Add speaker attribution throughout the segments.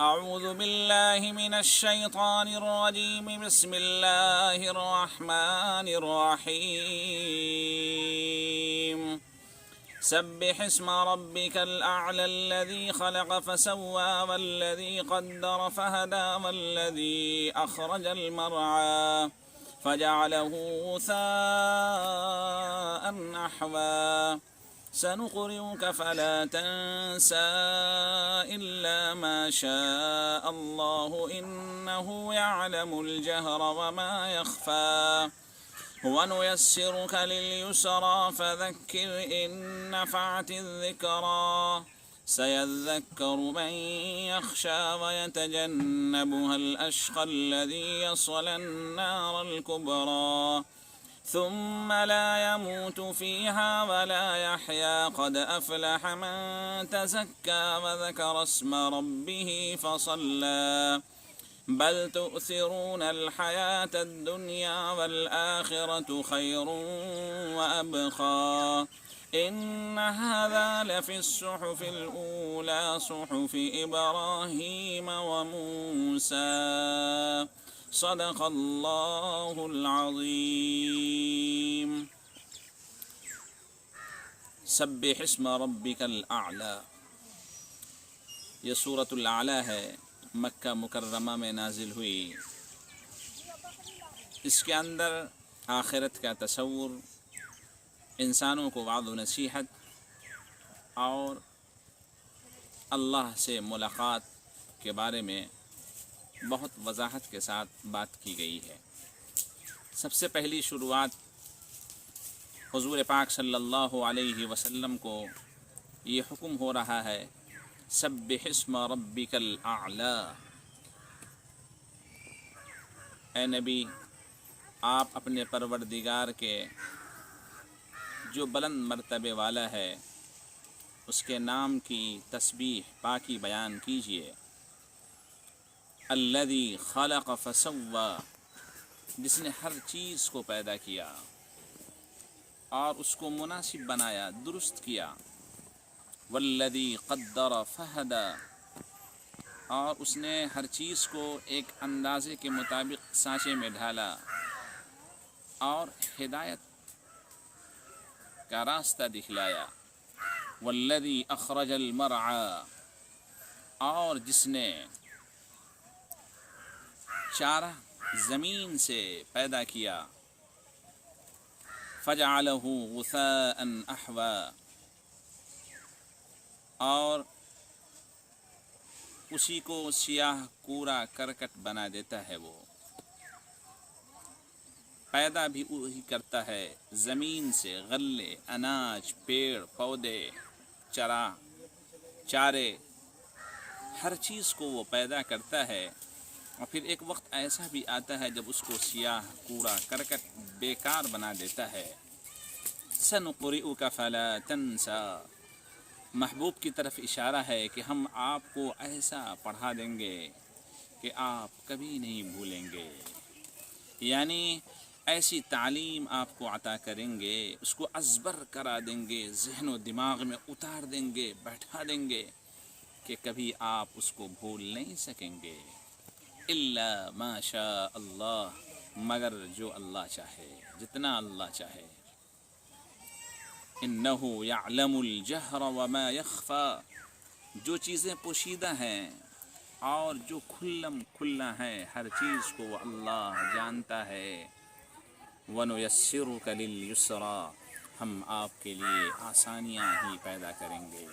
Speaker 1: اعوذ باللہ من الشیطان الرجیم بسم اللہ الرحمن الرحیم سبح اسم ربك الأعلى الذي خلق فسوى والذي قدر فهدى والذي أخرج المرعى فجعله غثاء أحوى سنقرئك فلا تنسى إلا ما شاء الله إنه يعلم الجهر وما يخفى ونيسرك لليسرى فذكر إن نفعت الذكرى سيذكر من يخشى ويتجنبها الأشقى الذي يصلى النار الكبرى ثم لا يموت فيها ولا يحيا قد أفلح من تزكى وذكر اسم ربه فصلى بل تؤثرون الحياة الدنيا والآخرة خير وأبقى إن هذا لفي الصحف الأولى صحف إبراهيم وموسى صدق اللہ العظیم. سبح اسم ربک الاعلی، یہ سورۃ الاعلی ہے، مکہ مکرمہ میں نازل ہوئی. اس کے اندر آخرت کا تصور، انسانوں کو وعظ و نصیحت اور اللہ سے ملاقات کے بارے میں بہت وضاحت کے ساتھ بات کی گئی ہے. سب سے پہلی شروعات حضور پاک صلی اللہ علیہ وسلم کو یہ حکم ہو رہا ہے، سبح اسم ربک الاعلی. اے نبی، آپ اپنے پروردگار کے جو بلند مرتبے والا ہے اس کے نام کی تسبیح پاکی بیان کیجیے. الذی خلق فسوى، جس نے ہر چیز کو پیدا کیا اور اس کو مناسب بنایا، درست کیا. والذی قدر فہدى، اور اس نے ہر چیز کو ایک اندازے کے مطابق سانچے میں ڈھالا اور ہدایت کا راستہ دکھلایا. والذی اخرج المرعى، اور جس نے چارہ زمین سے پیدا کیا. فجعلہ غثاء احوى، اور اسی کو سیاہ کوڑا کرکٹ بنا دیتا ہے. وہ پیدا بھی وہی کرتا ہے زمین سے، غلے، اناج، پیڑ پودے، چارے، ہر چیز کو وہ پیدا کرتا ہے. اور پھر ایک وقت ایسا بھی آتا ہے جب اس کو سیاہ کوڑا کرکٹ بیکار بنا دیتا ہے. سنقرئک فلا تنسى، محبوب کی طرف اشارہ ہے کہ ہم آپ کو ایسا پڑھا دیں گے کہ آپ کبھی نہیں بھولیں گے. یعنی ایسی تعلیم آپ کو عطا کریں گے، اس کو ازبر کرا دیں گے، ذہن و دماغ میں اتار دیں گے، بیٹھا دیں گے کہ کبھی آپ اس کو بھول نہیں سکیں گے. الا ما شاء اللہ، مگر جو اللہ چاہے، جتنا اللہ چاہے. انہ یعلم الجہر وما یخفی، جو چیزیں پوشیدہ ہیں اور جو کھلم کھلا ہے، ہر چیز کو وہ اللہ جانتا ہے. وَنُيَسِّرُكَ لِلْيُسْرَى، ہم آپ کے لیے آسانیاں ہی پیدا کریں گے.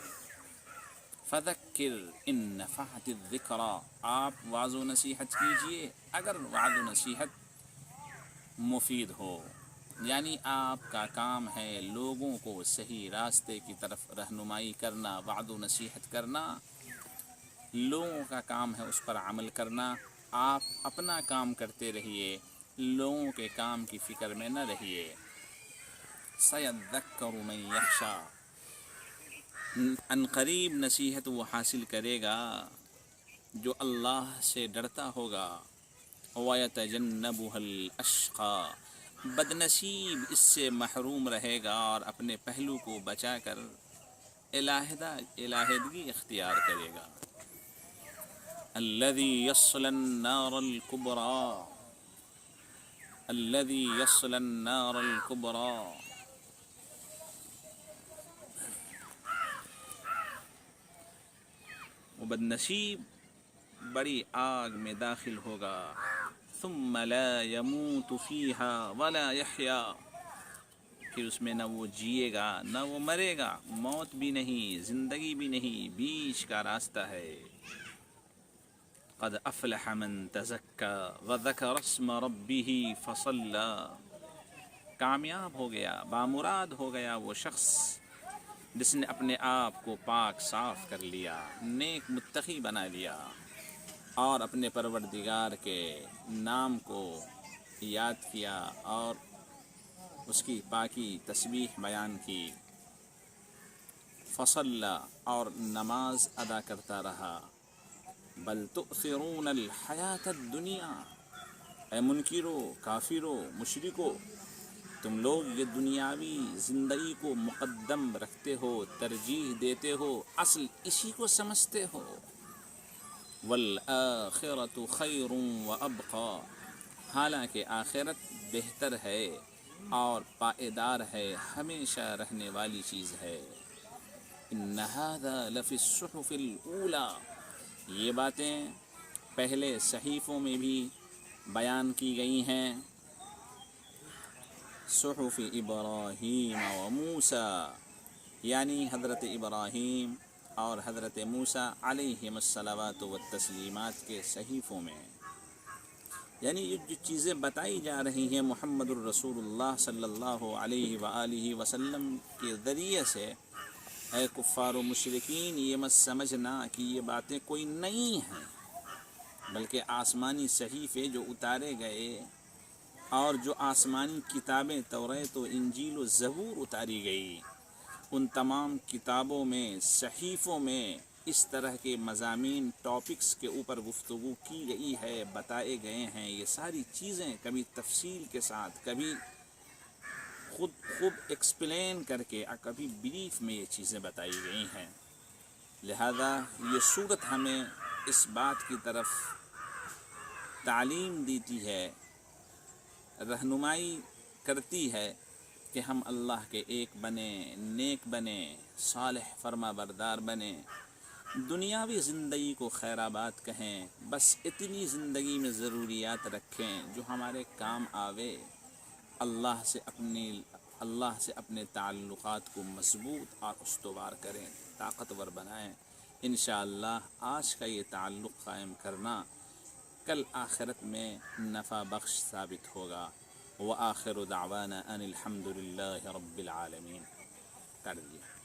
Speaker 1: فَذَكِّرْ إِن نَفَعَتِ الذِّكْرَى، آپ وعظ و نصیحت کیجئے اگر وعظ و نصیحت مفید ہو. یعنی آپ کا کام ہے لوگوں کو صحیح راستے کی طرف رہنمائی کرنا، وعظ و نصیحت کرنا. لوگوں کا کام ہے اس پر عمل کرنا. آپ اپنا کام کرتے رہیے، لوگوں کے کام کی فکر میں نہ رہیے. سَيَذَّكَّرُ مَن يَخْشَى، ان قریب نصیحت وہ حاصل کرے گا جو اللہ سے ڈرتا ہوگا. وَيَتَجَنَّبُهَا الْأَشْقَى، بدنصیب اس سے محروم رہے گا اور اپنے پہلو کو بچا کر علیحدگی اختیار کرے گا. الذی یصلی النار الکبریٰ، الذی یصلی النار الکبریٰ. وہ بدنصیب بڑی آگ میں داخل ہوگا. ثم لا يموت فيها ولا يحيا، پھر اس میں نہ وہ جیے گا نہ وہ مرے گا، موت بھی نہیں زندگی بھی نہیں، بیچ کا راستہ ہے. قد افلح من تزکا وذکر اسم ربہ فصلی، کامیاب ہو گیا، بامراد ہو گیا وہ شخص جس نے اپنے آپ کو پاک صاف کر لیا، نیک متقی بنا لیا اور اپنے پروردگار کے نام کو یاد کیا اور اس کی پاکی تسبیح بیان کی. فصلی، اور نماز ادا کرتا رہا. بل تؤثرون الحیات الدنیا، اے منکرو، کافرو، مشرکو، تم لوگ یہ دنیاوی زندگی کو مقدم رکھتے ہو، ترجیح دیتے ہو، اصل اسی کو سمجھتے ہو. والآخرۃ خیر وابقی، حالانکہ آخرت بہتر ہے اور پائیدار ہے، ہمیشہ رہنے والی چیز ہے. ان ھذا لفی الصحف الاولی، یہ باتیں پہلے صحیفوں میں بھی بیان کی گئی ہیں. صحف ابراہیم و موسیٰ، یعنی حضرت ابراہیم اور حضرت موسیٰ علیہم الصلوات والتسلیمات کے صحیفوں میں. یعنی یہ جو چیزیں بتائی جا رہی ہیں محمد الرسول اللہ صلی اللہ علیہ وآلہ وسلم کے ذریعے سے، اے کفار و مشرکین یہ مت سمجھنا کہ یہ باتیں کوئی نئی ہیں، بلکہ آسمانی صحیفے جو اتارے گئے اور جو آسمانی کتابیں توریت و انجیل و زبور اتاری گئی، ان تمام کتابوں میں، صحیفوں میں اس طرح کے مضامین، ٹاپکس کے اوپر گفتگو کی گئی ہے، بتائے گئے ہیں. یہ ساری چیزیں کبھی تفصیل کے ساتھ، کبھی خوب ایکسپلین کر کے، اور کبھی بریف میں یہ چیزیں بتائی گئی ہیں. لہذا یہ صورت ہمیں اس بات کی طرف تعلیم دیتی ہے، رہنمائی کرتی ہے کہ ہم اللہ کے ایک بنیں، نیک بنیں، صالح فرما بردار بنیں، دنیاوی زندگی کو خیر آباد کہیں، بس اتنی زندگی میں ضروریات رکھیں جو ہمارے کام آوے. اللہ سے اپنے تعلقات کو مضبوط اور استوار کریں، طاقتور بنائیں. انشاءاللہ آج کا یہ تعلق قائم کرنا کل آخرت میں نفع بخش ثابت ہوگا. وآخر دعوانا ان الحمد للہ رب العالمین. کر دیا.